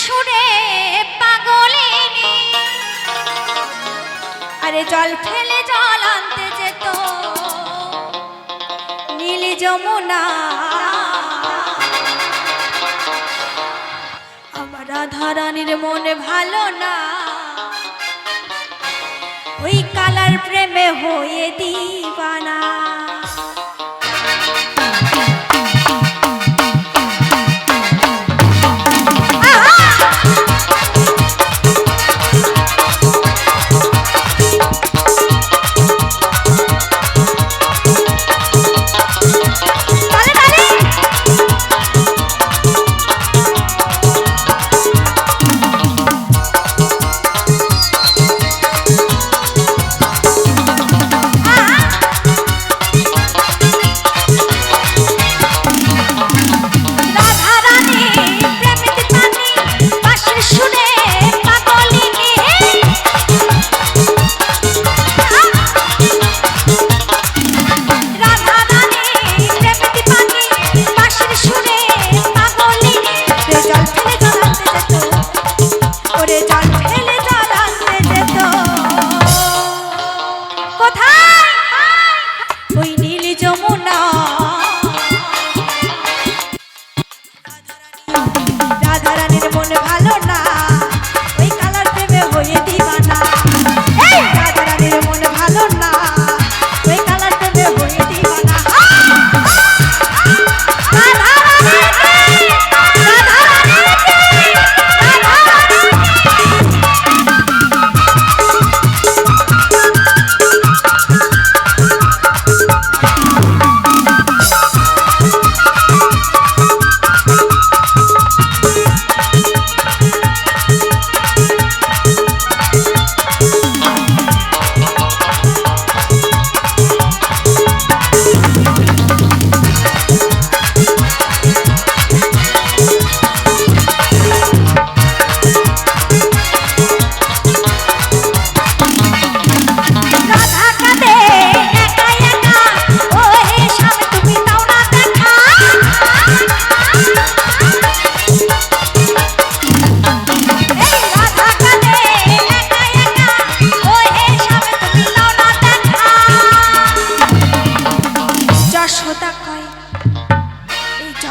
সুরে পাগলিনী আরে জল ফেলে জল আনতে যেত নীল যমুনা আমার রাধা রানীর মনে ভালো না ওই কালার প্রেমে হয়ে দিবানা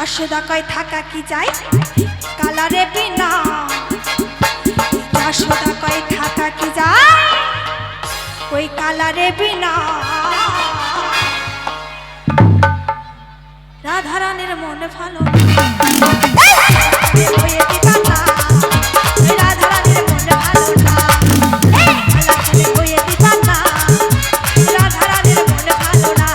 যশোদা কয় থাকা কি যায় কালারে বিনা যশোদা কয় থাকা কি যায় ওই কালারে বিনা রাধা রানীর মনে ভালো রাধা রানীর মনে ভালো না রাধা রানীর মনে ভালো না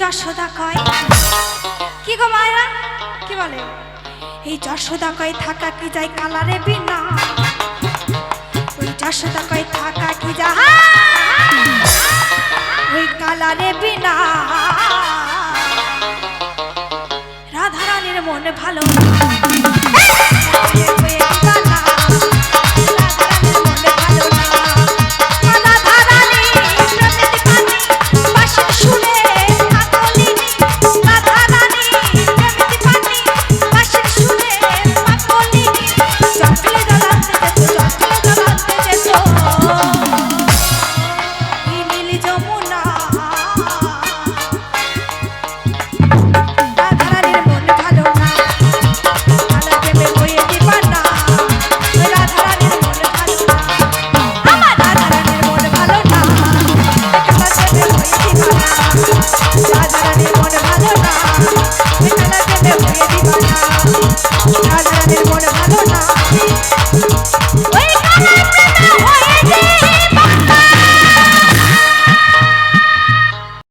যশোদা কয় কি গো মায়েরা কি বলে এই যশোদা কয় থাকা কি যায় কালারে বিনা ওই যশোদা কয় থাকা কি যায় ওই কালারে বিনা রাধা রানীর মনে ভালো